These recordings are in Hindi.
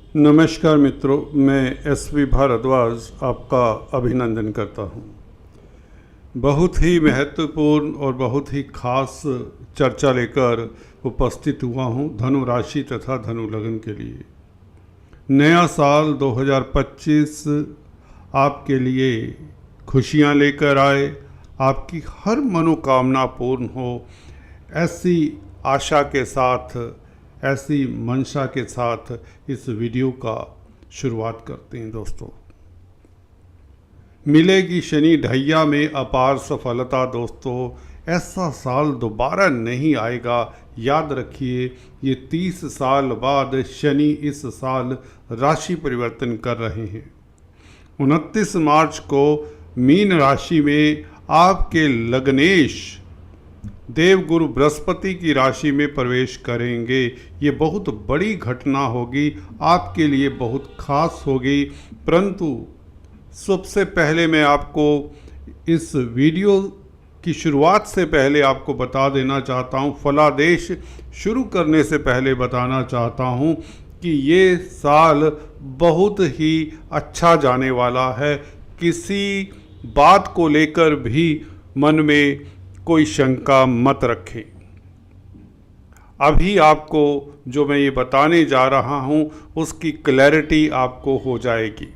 नमस्कार मित्रों, मैं एसवी भारद्वाज आपका अभिनंदन करता हूं। बहुत ही महत्वपूर्ण और बहुत ही खास चर्चा लेकर उपस्थित हुआ हूं धनु राशि तथा धनु लग्न के लिए। नया साल 2025 आपके लिए खुशियां लेकर आए, आपकी हर मनोकामना पूर्ण हो, ऐसी आशा के साथ, ऐसी मंशा के साथ इस वीडियो का शुरुआत करते हैं। दोस्तों, मिलेगी शनि ढैया में अपार सफलता। दोस्तों, ऐसा साल दोबारा नहीं आएगा। याद रखिए, ये 30 साल बाद शनि इस साल राशि परिवर्तन कर रहे हैं। 29 मार्च को मीन राशि में आपके लग्नेश देवगुरु बृहस्पति की राशि में प्रवेश करेंगे। ये बहुत बड़ी घटना होगी, आपके लिए बहुत खास होगी। परंतु सबसे पहले मैं आपको इस वीडियो की शुरुआत से पहले आपको बता देना चाहता हूँ, फलादेश शुरू करने से पहले बताना चाहता हूँ कि ये साल बहुत ही अच्छा जाने वाला है। किसी बात को लेकर भी मन में कोई शंका मत रखें। अभी आपको जो मैं ये बताने जा रहा हूँ उसकी क्लैरिटी आपको हो जाएगी।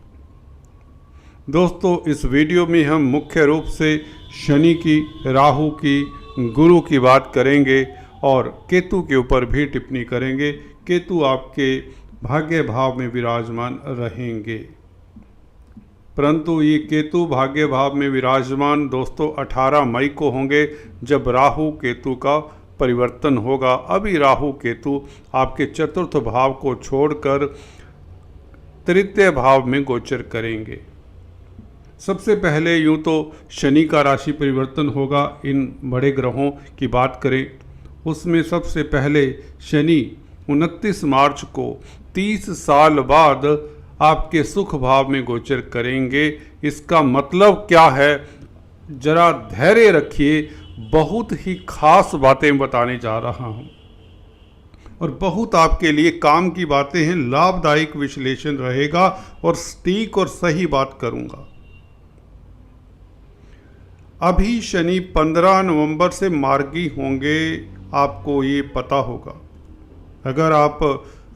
दोस्तों, इस वीडियो में हम मुख्य रूप से शनि की, राहु की, गुरु की बात करेंगे और केतु के ऊपर भी टिप्पणी करेंगे। केतु आपके भाग्य भाव में विराजमान रहेंगे, परंतु ये केतु भाग्य भाव में विराजमान दोस्तों 18 मई को होंगे, जब राहु केतु का परिवर्तन होगा। अभी राहु केतु आपके चतुर्थ भाव को छोड़कर तृतीय भाव में गोचर करेंगे। सबसे पहले यूँ तो शनि का राशि परिवर्तन होगा। इन बड़े ग्रहों की बात करें, उसमें सबसे पहले शनि 29 मार्च को 30 साल बाद आपके सुख भाव में गोचर करेंगे। इसका मतलब क्या है, जरा धैर्य रखिए। बहुत ही खास बातें बताने जा रहा हूं और बहुत आपके लिए काम की बातें हैं। लाभदायक विश्लेषण रहेगा और सटीक और सही बात करूंगा। अभी शनि 15 नवंबर से मार्गी होंगे, आपको ये पता होगा। अगर आप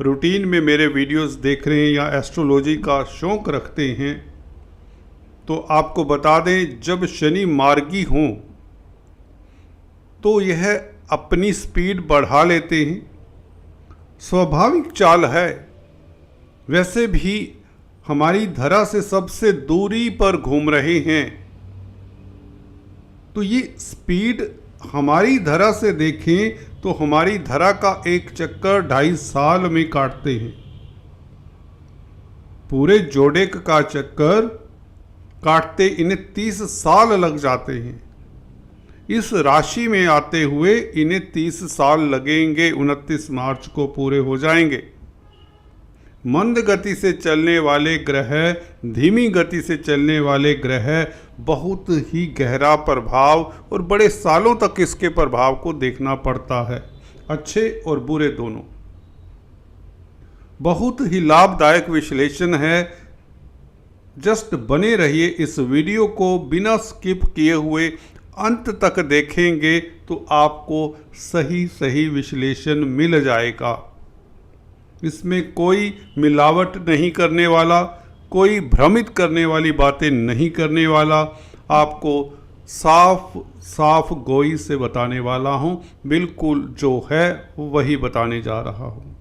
रूटीन में मेरे वीडियोस देख रहे हैं या एस्ट्रोलॉजी का शौक़ रखते हैं तो आपको बता दें, जब शनि मार्गी हों तो यह अपनी स्पीड बढ़ा लेते हैं। स्वाभाविक चाल है। वैसे भी हमारी धरा से सबसे दूरी पर घूम रहे हैं, तो ये स्पीड हमारी धरा से देखें तो हमारी धरा का एक चक्कर 2.5 साल में काटते हैं। पूरे जोडेक का चक्कर काटते इन्हें 30 साल लग जाते हैं। इस राशि में आते हुए इन्हें 30 साल लगेंगे। 29 मार्च को पूरे हो जाएंगे। मंद गति से चलने वाले ग्रह, धीमी गति से चलने वाले ग्रह बहुत ही गहरा प्रभाव और बड़े सालों तक इसके प्रभाव को देखना पड़ता है, अच्छे और बुरे दोनों। बहुत ही लाभदायक विश्लेषण है। जस्ट बने रहिए, इस वीडियो को बिना स्किप किए हुए अंत तक देखेंगे तो आपको सही विश्लेषण मिल जाएगा। इसमें कोई मिलावट नहीं करने वाला, कोई भ्रमित करने वाली बातें नहीं करने वाला, आपको साफ गोई से बताने वाला हूं। बिल्कुल जो है वही बताने जा रहा हूं।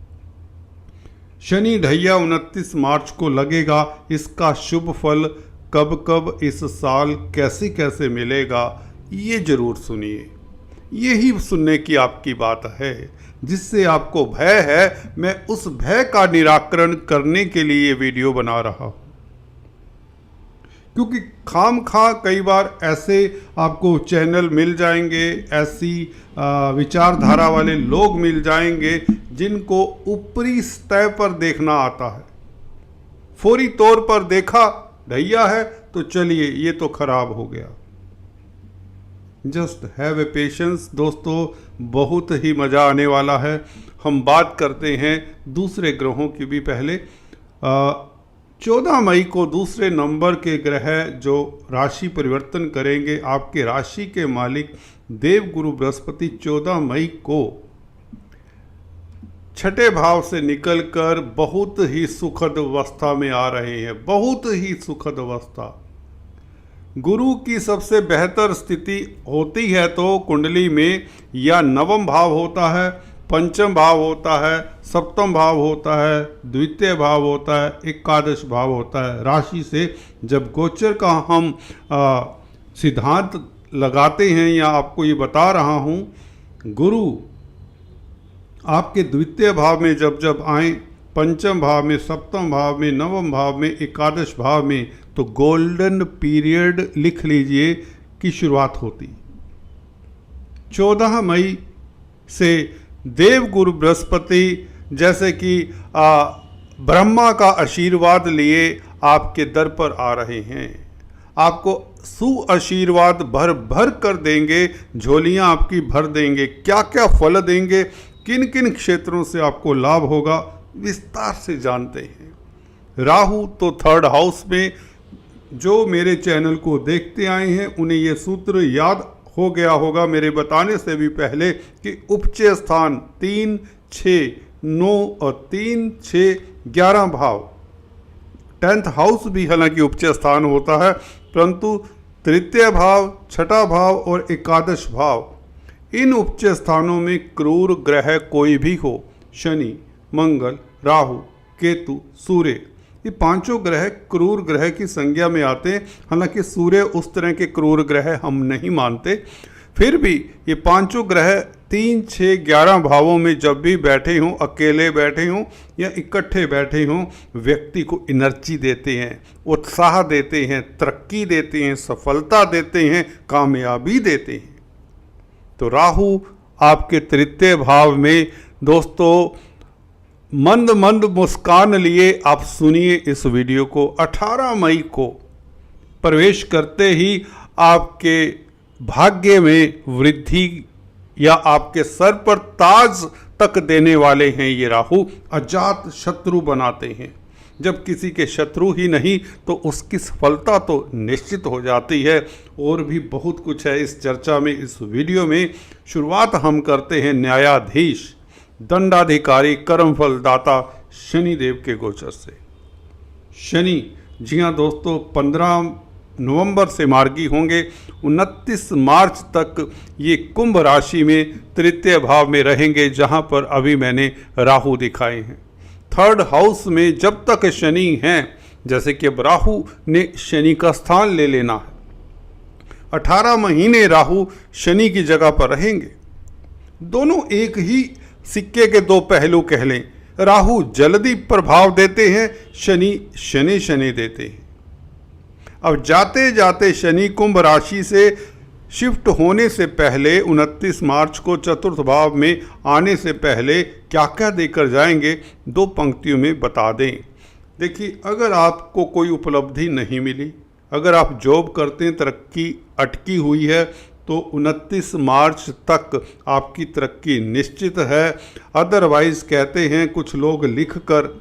शनि ढैया 29 मार्च को लगेगा। इसका शुभ फल कब इस साल कैसे मिलेगा, ये जरूर सुनिए। यही सुनने की आपकी बात है। जिससे आपको भय है, मैं उस भय का निराकरण करने के लिए वीडियो बना रहा हूं। क्योंकि खामखा कई बार ऐसे आपको चैनल मिल जाएंगे, ऐसी विचारधारा वाले लोग मिल जाएंगे जिनको ऊपरी सतह पर देखना आता है। फौरी तौर पर देखा ढैया है तो चलिए ये तो खराब हो गया। जस्ट हैव ए पेशेंस दोस्तों, बहुत ही मज़ा आने वाला है। हम बात करते हैं दूसरे ग्रहों की भी। पहले 14 मई को दूसरे नंबर के ग्रह जो राशि परिवर्तन करेंगे, आपके राशि के मालिक देवगुरु बृहस्पति 14 मई को छठे भाव से निकलकर बहुत ही सुखद अवस्था में आ रहे हैं। बहुत ही सुखद अवस्था। गुरु की सबसे बेहतर स्थिति होती है तो कुंडली में या नवम भाव होता है, पंचम भाव होता है, सप्तम भाव होता है, द्वितीय भाव होता है, एकादश भाव होता है। राशि से जब गोचर का हम सिद्धांत लगाते हैं या आपको ये बता रहा हूँ, गुरु आपके द्वितीय भाव में जब जब आए, पंचम भाव में, सप्तम भाव में, नवम भाव में, एकादश भाव में, तो गोल्डन पीरियड लिख लीजिए की शुरुआत होती। 14 मई से देवगुरु बृहस्पति जैसे कि ब्रह्मा का आशीर्वाद लिए आपके दर पर आ रहे हैं। आपको सुआशीर्वाद भर भर कर देंगे, झोलियां आपकी भर देंगे। क्या क्या फल देंगे, किन किन क्षेत्रों से आपको लाभ होगा, विस्तार से जानते हैं। राहु तो 3rd हाउस में, जो मेरे चैनल को देखते आए हैं उन्हें ये सूत्र याद हो गया होगा मेरे बताने से भी पहले कि उपचय स्थान 3, 6, 9 और 3, 6, 11 भाव। 10th हाउस भी हालांकि उपचय स्थान होता है, परंतु तृतीय भाव, छठा भाव और एकादश भाव, इन उपचय स्थानों में क्रूर ग्रह कोई भी हो, शनि, मंगल, राहु, केतु, सूर्य, ये पांचों ग्रह क्रूर ग्रह की संज्ञा में आते हैं। हालांकि सूर्य उस तरह के क्रूर ग्रह हम नहीं मानते, फिर भी ये पांचों ग्रह 3, 6, 11 भावों में जब भी बैठे हों, अकेले बैठे हों या इकट्ठे बैठे हों, व्यक्ति को एनर्जी देते हैं, उत्साह देते हैं, तरक्की देते हैं, सफलता देते हैं, कामयाबी देते हैं। तो राहु आपके तृतीय भाव में दोस्तों मंद मंद मुस्कान लिए आप सुनिए इस वीडियो को। 18 मई को प्रवेश करते ही आपके भाग्य में वृद्धि या आपके सर पर ताज तक देने वाले हैं ये राहु। अजात शत्रु बनाते हैं। जब किसी के शत्रु ही नहीं तो उसकी सफलता तो निश्चित हो जाती है। और भी बहुत कुछ है इस चर्चा में, इस वीडियो में। शुरुआत हम करते हैं न्यायाधीश, दंडाधिकारी, कर्मफल दाता शनिदेव के गोचर से। शनि, जी हाँ दोस्तों, 15 नवंबर से मार्गी होंगे। 29 मार्च तक ये कुंभ राशि में तृतीय भाव में रहेंगे, जहाँ पर अभी मैंने राहु दिखाए हैं। 3rd हाउस में जब तक शनि हैं, जैसे कि अब राहु ने शनि का स्थान ले लेना है, 18 महीने राहु शनि की जगह पर रहेंगे। दोनों एक ही सिक्के के दो पहलू कह लें। राहु जल्दी प्रभाव देते हैं, शनि देते हैं। अब जाते जाते शनि कुंभ राशि से शिफ्ट होने से पहले 29 मार्च को चतुर्थ भाव में आने से पहले क्या क्या देकर जाएंगे, 2 पंक्तियों में बता दें। देखिए, अगर आपको कोई उपलब्धि नहीं मिली, अगर आप जॉब करते हैं, तरक्की अटकी हुई है, तो 29 मार्च तक आपकी तरक्की निश्चित है। अदरवाइज़ कहते हैं कुछ लोग लिख कर,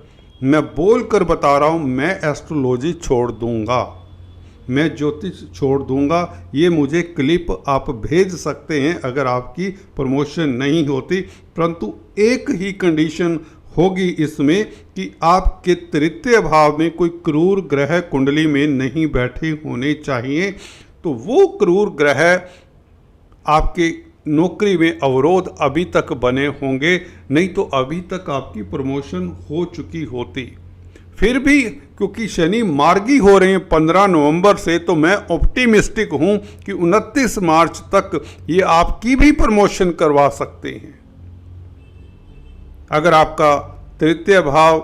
मैं बोल कर बता रहा हूँ, मैं एस्ट्रोलॉजी छोड़ दूँगा, मैं ज्योतिष छोड़ दूँगा। ये मुझे क्लिप आप भेज सकते हैं अगर आपकी प्रमोशन नहीं होती। परंतु एक ही कंडीशन होगी इसमें कि आपके तृतीय भाव में कोई क्रूर ग्रह कुंडली में नहीं बैठे होने चाहिए। तो वो क्रूर ग्रह आपके नौकरी में अवरोध अभी तक बने होंगे, नहीं तो अभी तक आपकी प्रमोशन हो चुकी होती। फिर भी क्योंकि शनि मार्गी हो रहे हैं 15 नवंबर से, तो मैं ऑप्टिमिस्टिक हूं कि 29 मार्च तक ये आपकी भी प्रमोशन करवा सकते हैं। अगर आपका तृतीय भाव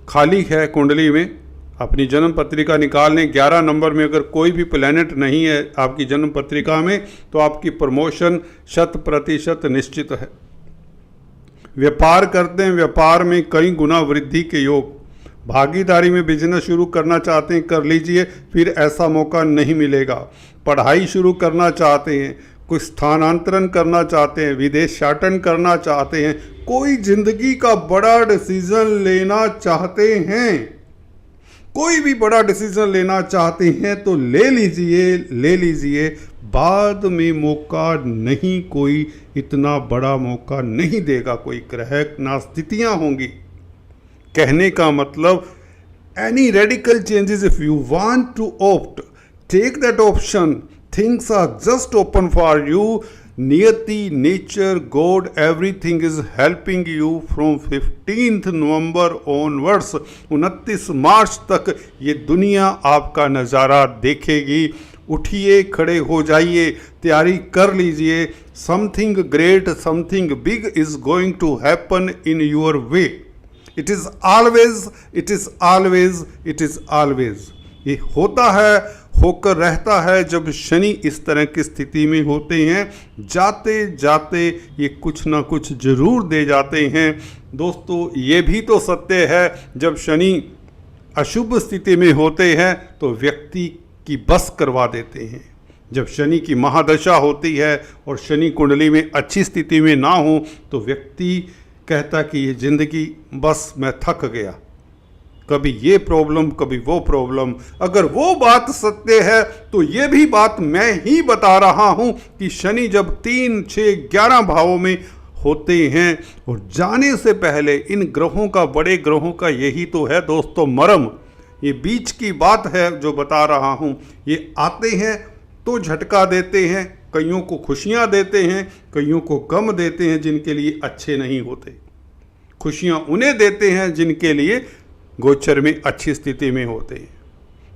खाली है कुंडली में, अपनी जन्म पत्रिका निकाल लें। 11 नंबर में अगर कोई भी प्लैनेट नहीं है आपकी जन्म पत्रिका में, तो आपकी प्रमोशन 100% निश्चित है। व्यापार करते हैं, व्यापार में कई गुना वृद्धि के योग। भागीदारी में बिजनेस शुरू करना चाहते हैं, कर लीजिए, फिर ऐसा मौका नहीं मिलेगा। पढ़ाई शुरू करना चाहते हैं, कोई स्थानांतरण करना चाहते हैं, विदेशाटन करना चाहते हैं, कोई जिंदगी का बड़ा डिसीजन लेना चाहते हैं, कोई भी बड़ा डिसीजन लेना चाहते हैं तो ले लीजिए, बाद में मौका नहीं, कोई इतना बड़ा मौका नहीं देगा, कोई ग्रह ना स्थितियां होंगी। कहने का मतलब any radical changes, if you want to opt, take that option. Things are just open for you. Niyati, nature, God, everything is helping you from 15th November onwards. 29 मार्च तक ये दुनिया आपका नज़ारा देखेगी। उठिए, खड़े हो जाइए, तैयारी कर लीजिए। Something great, something big is going to happen in your way. It is always ये होता है, होकर रहता है। जब शनि इस तरह की स्थिति में होते हैं, जाते जाते ये कुछ ना कुछ जरूर दे जाते हैं। दोस्तों, ये भी तो सत्य है, जब शनि अशुभ स्थिति में होते हैं तो व्यक्ति की बस करवा देते हैं। जब शनि की महादशा होती है और शनि कुंडली में अच्छी स्थिति में ना हो तो व्यक्ति कहता कि ये ज़िंदगी बस मैं थक गया, कभी ये प्रॉब्लम कभी वो प्रॉब्लम। अगर वो बात सत्य है तो ये भी बात मैं ही बता रहा हूँ कि शनि जब 3, 6, 11 भावों में होते हैं और जाने से पहले इन ग्रहों का, बड़े ग्रहों का यही तो है दोस्तों मर्म। ये बीच की बात है जो बता रहा हूँ। ये आते हैं तो झटका देते हैं, कईयों को खुशियां देते हैं, कईयों को गम देते हैं जिनके लिए अच्छे नहीं होते। खुशियां उन्हें देते हैं जिनके लिए गोचर में अच्छी स्थिति में होते हैं।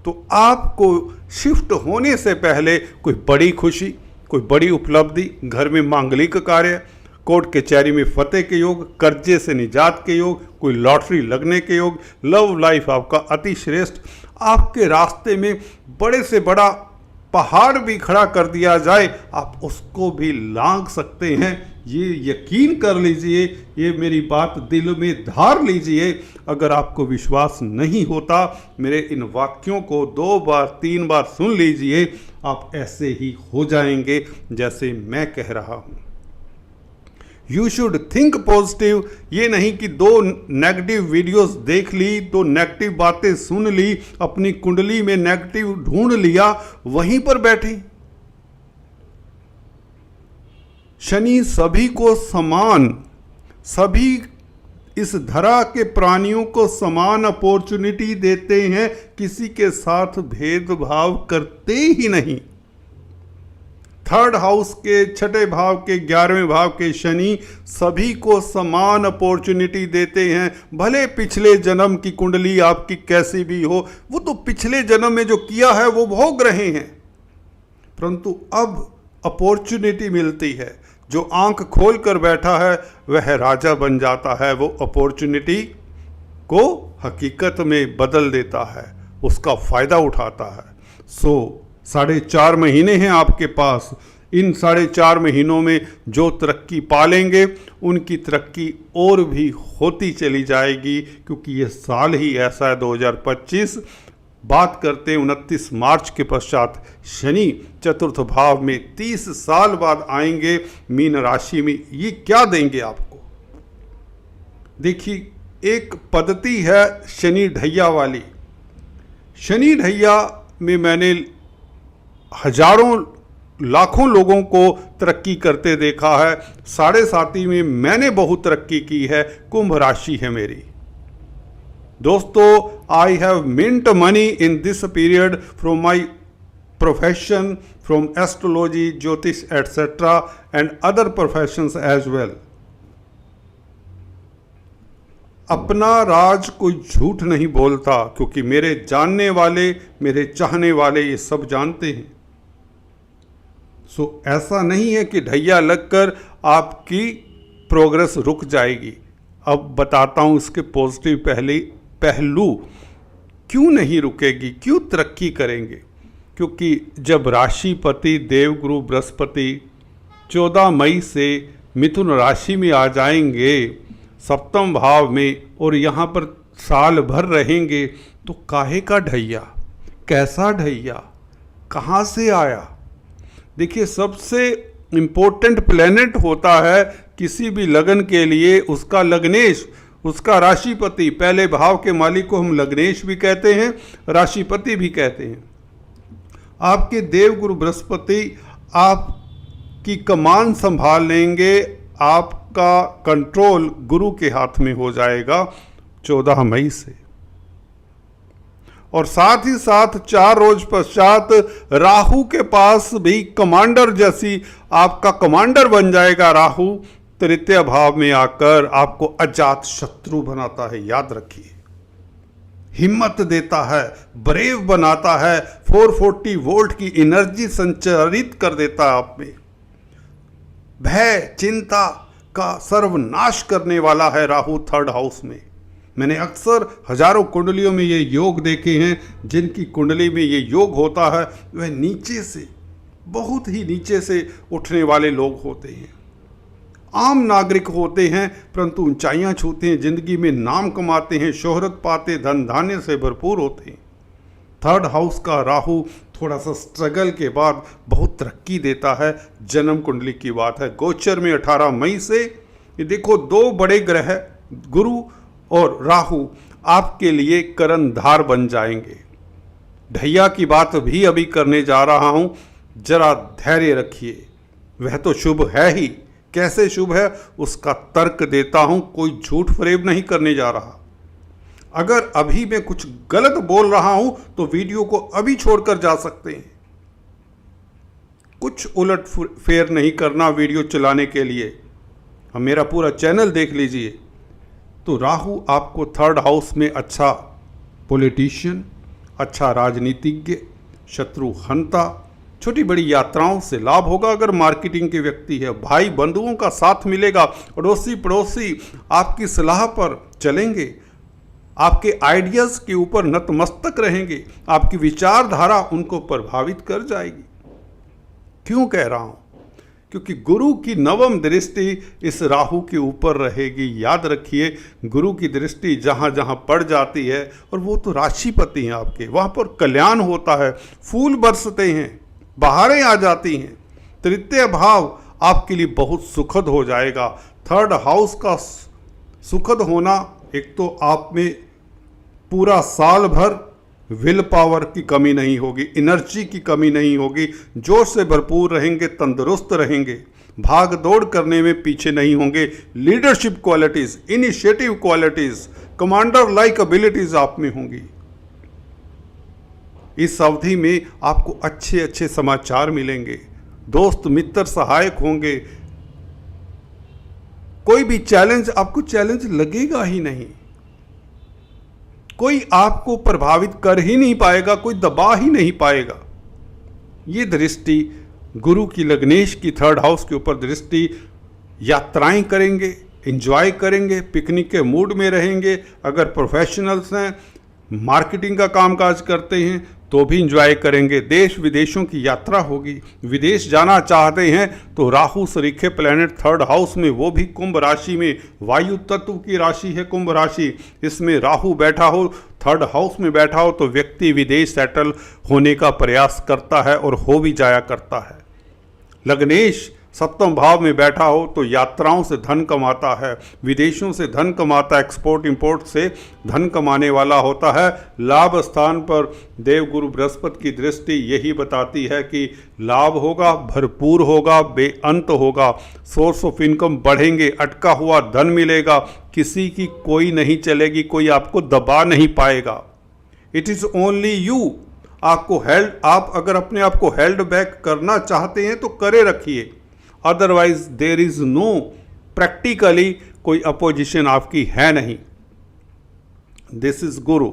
तो आपको शिफ्ट होने से पहले कोई बड़ी खुशी, कोई बड़ी उपलब्धि, घर में मांगलिक कार्य, कोर्ट कचहरी में फतेह के योग, कर्जे से निजात के योग, कोई लॉटरी लगने के योग, लव लाइफ आपका अति श्रेष्ठ, आपके रास्ते में बड़े से बड़ा पहाड़ भी खड़ा कर दिया जाए, आप उसको भी लांघ सकते हैं। ये यकीन कर लीजिए, ये मेरी बात दिल में धार लीजिए। अगर आपको विश्वास नहीं होता, मेरे इन वाक्यों को 2 बार 3 बार सुन लीजिए, आप ऐसे ही हो जाएंगे जैसे मैं कह रहा हूँ। You should think positive. ये नहीं कि 2 नेगेटिव वीडियोस देख ली, 2 नेगेटिव बातें सुन ली, अपनी कुंडली में नेगेटिव ढूंढ लिया, वहीं पर बैठी। शनि सभी को समान, सभी इस धरा के प्राणियों को समान अपॉर्चुनिटी देते हैं, किसी के साथ भेदभाव करते ही नहीं। 3rd हाउस के 6ठे भाव के 11वें भाव के शनि सभी को समान अपॉर्चुनिटी देते हैं। भले पिछले जन्म की कुंडली आपकी कैसी भी हो, वो तो पिछले जन्म में जो किया है वो भोग रहे हैं, परंतु अब अपॉर्चुनिटी मिलती है। जो आंख खोल कर बैठा है वह राजा बन जाता है, वो अपॉर्चुनिटी को हकीकत में बदल देता है, उसका फ़ायदा उठाता है। 4.5 महीने हैं आपके पास। इन 4.5 महीनों में जो तरक्की पालेंगे उनकी तरक्की और भी होती चली जाएगी, क्योंकि ये साल ही ऐसा है 2025। बात करते हैं 29 मार्च के पश्चात शनि 4th भाव में 30 साल बाद आएंगे मीन राशि में। ये क्या देंगे आपको? देखिए, एक पद्धति है शनि ढैया वाली। शनि ढैया में मैंने हजारों लाखों लोगों को तरक्की करते देखा है। 7.5 में मैंने बहुत तरक्की की है। कुंभ राशि है मेरी। दोस्तों, I have mint money in this period from my profession, from astrology, ज्योतिष etcetera and other professions as well. अपना राज कोई झूठ नहीं बोलता, क्योंकि मेरे जानने वाले, मेरे चाहने वाले ये सब जानते हैं। ऐसा नहीं है कि ढैया लगकर आपकी प्रोग्रेस रुक जाएगी। अब बताता हूँ इसके पॉजिटिव पहलू। क्यों नहीं रुकेगी, क्यों तरक्की करेंगे? क्योंकि जब राशिपति देवगुरु बृहस्पति 14 मई से मिथुन राशि में आ जाएंगे 7वें भाव में, और यहाँ पर साल भर रहेंगे, तो काहे का ढैया, कैसा ढैया, कहाँ से आया? देखिए, सबसे इम्पोर्टेंट प्लेनेट होता है किसी भी लगन के लिए उसका लग्नेश, उसका राशिपति, पहले भाव के मालिक को हम लग्नेश भी कहते हैं, राशिपति भी कहते हैं। आपके देवगुरु बृहस्पति आपकी कमान संभाल लेंगे, आपका कंट्रोल गुरु के हाथ में हो जाएगा 14 मई से। और साथ ही साथ 4 रोज पश्चात राहु के पास भी कमांडर जैसी आपका कमांडर बन जाएगा। राहु तृतीय भाव में आकर आपको अजात शत्रु बनाता है, याद रखिए। हिम्मत देता है, ब्रेव बनाता है, 440 वोल्ट की एनर्जी संचारित कर देता है आप में। भय चिंता का सर्वनाश करने वाला है राहु 3rd हाउस में। मैंने अक्सर हजारों कुंडलियों में ये योग देखे हैं, जिनकी कुंडली में ये योग होता है वह नीचे से, बहुत ही नीचे से उठने वाले लोग होते हैं, आम नागरिक होते हैं, परंतु ऊंचाइयां छूते हैं, जिंदगी में नाम कमाते हैं, शोहरत पाते, धन धान्य से भरपूर होते हैं। 3rd हाउस का राहु थोड़ा सा स्ट्रगल के बाद बहुत तरक्की देता है। जन्म कुंडली की बात है। गोचर में 18 मई से ये देखो 2 बड़े ग्रह गुरु और राहु आपके लिए कर्णधार बन जाएंगे। ढैया की बात भी अभी करने जा रहा हूं, जरा धैर्य रखिए। वह तो शुभ है ही, कैसे शुभ है उसका तर्क देता हूं, कोई झूठ फरेब नहीं करने जा रहा। अगर अभी मैं कुछ गलत बोल रहा हूं तो वीडियो को अभी छोड़कर जा सकते हैं। कुछ उलट फेर नहीं करना वीडियो चलाने के लिए। अब मेरा पूरा चैनल देख लीजिए। तो राहु आपको 3rd हाउस में अच्छा पॉलिटिशियन, अच्छा राजनीतिज्ञ, शत्रु हंता, छोटी बड़ी यात्राओं से लाभ होगा। अगर मार्केटिंग के व्यक्ति है, भाई बंधुओं का साथ मिलेगा, अड़ोसी पड़ोसी आपकी सलाह पर चलेंगे, आपके आइडियाज़ के ऊपर नतमस्तक रहेंगे, आपकी विचारधारा उनको प्रभावित कर जाएगी। क्यों कह रहा हूं? क्योंकि गुरु की 9वीं दृष्टि इस राहु के ऊपर रहेगी। याद रखिए, गुरु की दृष्टि जहाँ जहाँ पड़ जाती है, और वो तो राशिपति हैं आपके, वहाँ पर कल्याण होता है, फूल बरसते हैं, बहारें आ जाती हैं। तृतीय भाव आपके लिए बहुत सुखद हो जाएगा। 3rd हाउस का सुखद होना, एक तो आप में पूरा साल भर विल पावर की कमी नहीं होगी, एनर्जी की कमी नहीं होगी, जोश से भरपूर रहेंगे, तंदुरुस्त रहेंगे, भाग दौड़ करने में पीछे नहीं होंगे। Leadership qualities, initiative qualities, commander like abilities आप में होंगी। इस अवधि में आपको अच्छे अच्छे समाचार मिलेंगे, दोस्त मित्र सहायक होंगे। कोई भी चैलेंज, आपको चैलेंज लगेगा ही नहीं, कोई आपको प्रभावित कर ही नहीं पाएगा, कोई दबा ही नहीं पाएगा। ये दृष्टि गुरु की लग्नेश की 3rd हाउस के ऊपर दृष्टि। यात्राएं करेंगे, एंजॉय करेंगे, पिकनिक के मूड में रहेंगे। अगर प्रोफेशनल्स हैं, मार्केटिंग का कामकाज करते हैं तो भी एंजॉय करेंगे। देश विदेशों की यात्रा होगी। विदेश जाना चाहते हैं तो राहु सरीखे प्लैनेट 3rd हाउस में, वो भी कुंभ राशि में, वायु तत्व की राशि है कुंभ राशि, इसमें राहु बैठा हो, 3rd हाउस में बैठा हो, तो व्यक्ति विदेश सेटल होने का प्रयास करता है और हो भी जाया करता है। लग्नेश 7वें भाव में बैठा हो तो यात्राओं से धन कमाता है, विदेशों से धन कमाता है, एक्सपोर्ट इंपोर्ट से धन कमाने वाला होता है। लाभ स्थान पर देवगुरु बृहस्पति की दृष्टि यही बताती है कि लाभ होगा, भरपूर होगा, बेअंत होगा, सोर्स ऑफ इनकम बढ़ेंगे, अटका हुआ धन मिलेगा, किसी की कोई नहीं चलेगी, कोई आपको दबा नहीं पाएगा। It is only you. आपको हेल्ड, आप अगर अपने आप को हेल्ड बैक करना चाहते हैं तो करे रखिए, otherwise there is no, practically कोई अपोजिशन आपकी है नहीं। दिस इज गुरु।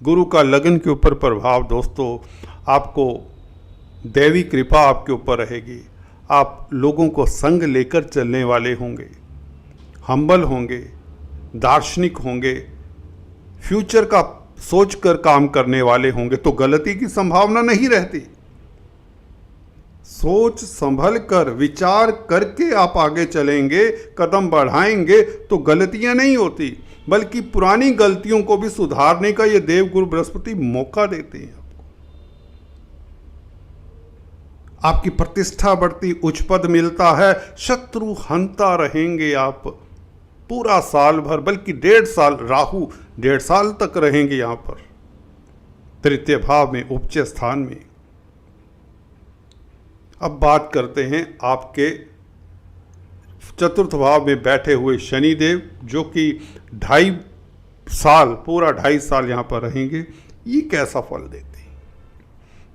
गुरु का लगन के ऊपर प्रभाव दोस्तों, आपको दैवी कृपा आपके ऊपर रहेगी। आप लोगों को संग लेकर चलने वाले होंगे, हम्बल होंगे, दार्शनिक होंगे, फ्यूचर का सोचकर काम करने वाले होंगे, तो गलती की संभावना नहीं रहती। सोच संभल कर विचार करके आप आगे चलेंगे, कदम बढ़ाएंगे तो गलतियां नहीं होती, बल्कि पुरानी गलतियों को भी सुधारने का ये देवगुरु बृहस्पति मौका देते हैं आपको। आपकी प्रतिष्ठा बढ़ती, उच्च पद मिलता है, शत्रु हंता रहेंगे आप। पूरा साल भर, बल्कि 1.5 साल, राहु 1.5 साल तक रहेंगे यहाँ पर तृतीय भाव में, उच्च स्थान में। अब बात करते हैं आपके चतुर्थ भाव में बैठे हुए शनिदेव, जो कि 2.5 साल, पूरा 2.5 साल यहाँ पर रहेंगे। ये कैसा फल देते हैं?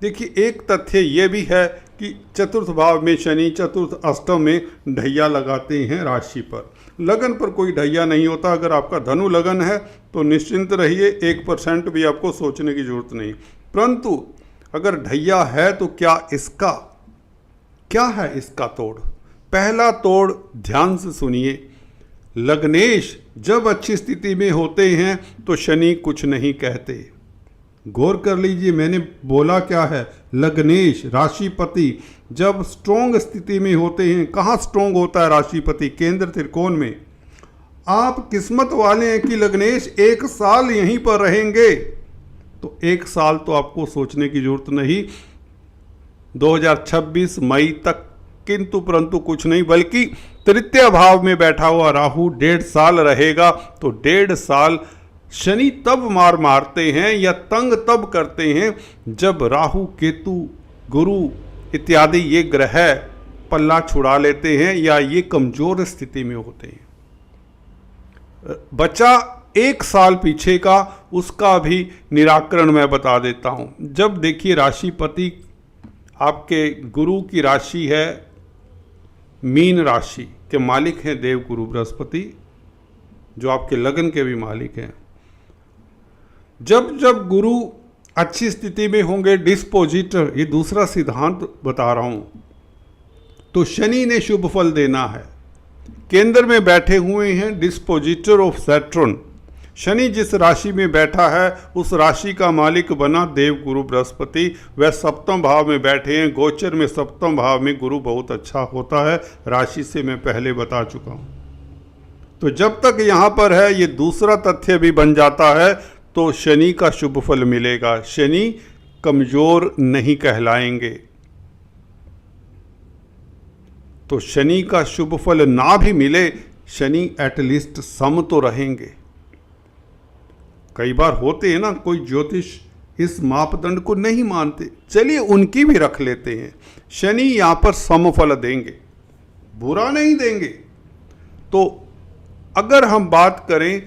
देखिए, एक तथ्य ये भी है कि चतुर्थ भाव में शनि चतुर्थ अष्टम में ढैया लगाते हैं राशि पर। लगन पर कोई ढैया नहीं होता। अगर आपका धनु लगन है तो निश्चिंत रहिए, 1% भी आपको सोचने की जरूरत नहीं। परंतु अगर ढैया है तो क्या है इसका तोड़? पहला तोड़ ध्यान से सुनिए। लग्नेश जब अच्छी स्थिति में होते हैं तो शनि कुछ नहीं कहते। गौर कर लीजिए, मैंने बोला क्या है? लग्नेश राशिपति जब स्ट्रोंग स्थिति में होते हैं। कहाँ स्ट्रोंग होता है राशिपति? केंद्र त्रिकोण में। आप किस्मत वाले हैं कि लग्नेश 1 साल यहीं पर रहेंगे, तो 1 साल तो आपको सोचने की जरूरत नहीं, 2026 मई तक। किंतु परंतु कुछ नहीं, बल्कि तृतीय भाव में बैठा हुआ राहु 1.5 साल रहेगा। तो 1.5 साल शनि तब मारते हैं या तंग तब करते हैं जब राहु, केतु, गुरु इत्यादि ये ग्रह पल्ला छुड़ा लेते हैं या ये कमजोर स्थिति में होते हैं। बचा 1 साल पीछे का, उसका भी निराकरण मैं बता देता हूं। जब देखिए, राशिपति आपके गुरु की राशि है मीन राशि के मालिक हैं देव गुरु बृहस्पति, जो आपके लगन के भी मालिक हैं। जब गुरु अच्छी स्थिति में होंगे, डिस्पोजिटर, ये दूसरा सिद्धांत बता रहा हूं, तो शनि ने शुभ फल देना है। केंद्र में बैठे हुए हैं डिस्पोजिटर ऑफ सैटर्न। शनि जिस राशि में बैठा है उस राशि का मालिक बना देव गुरु बृहस्पति। वह सप्तम भाव में बैठे हैं। गोचर में सप्तम भाव में गुरु बहुत अच्छा होता है, राशि से मैं पहले बता चुका हूं। तो जब तक यहां पर है, ये दूसरा तथ्य भी बन जाता है तो शनि का शुभ फल मिलेगा। शनि कमजोर नहीं कहलाएंगे। तो शनि का शुभ फल ना भी मिले, शनि एटलीस्ट सम तो रहेंगे। कई बार होते हैं ना, कोई ज्योतिष इस मापदंड को नहीं मानते, चलिए उनकी भी रख लेते हैं। शनि यहां पर सम फल देंगे, बुरा नहीं देंगे। तो अगर हम बात करें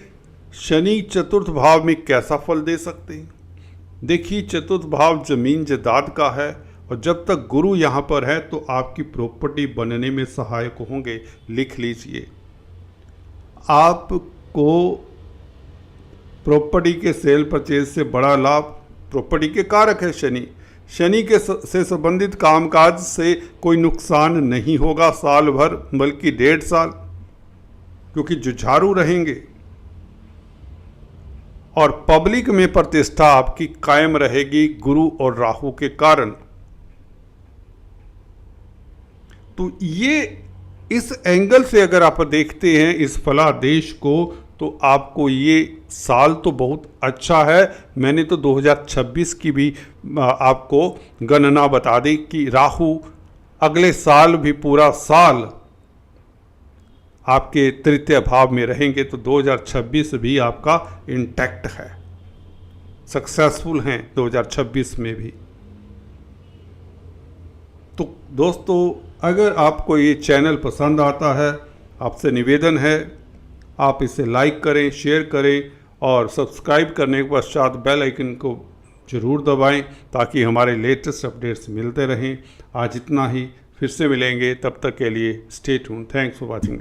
शनि चतुर्थ भाव में कैसा फल दे सकते हैं, देखिए चतुर्थ भाव जमीन जायदाद का है, और जब तक गुरु यहाँ पर है तो आपकी प्रॉपर्टी बनने में सहायक होंगे। लिख लीजिए, आपको प्रॉपर्टी के सेल परचेज से बड़ा लाभ, प्रॉपर्टी के कारक है शनि। शनि के से संबंधित कामकाज से कोई नुकसान नहीं होगा साल भर, बल्कि 1.5 साल, क्योंकि जुझारू रहेंगे। और पब्लिक में प्रतिष्ठा आपकी कायम रहेगी गुरु और राहु के कारण। तो ये इस एंगल से अगर आप देखते हैं इस फलादेश को, तो आपको ये साल तो बहुत अच्छा है। मैंने तो 2026 की भी आपको गणना बता दी कि राहु अगले साल भी पूरा साल आपके तृतीय भाव में रहेंगे, तो 2026 भी आपका इंटैक्ट है, सक्सेसफुल हैं 2026 में भी। तो दोस्तों, अगर आपको ये चैनल पसंद आता है, आपसे निवेदन है आप इसे लाइक करें, शेयर करें और सब्सक्राइब करने के पश्चात बेल आइकन को ज़रूर दबाएं ताकि हमारे लेटेस्ट अपडेट्स मिलते रहें। आज इतना ही, फिर से मिलेंगे, तब तक के लिए stay tuned. Thanks for watching.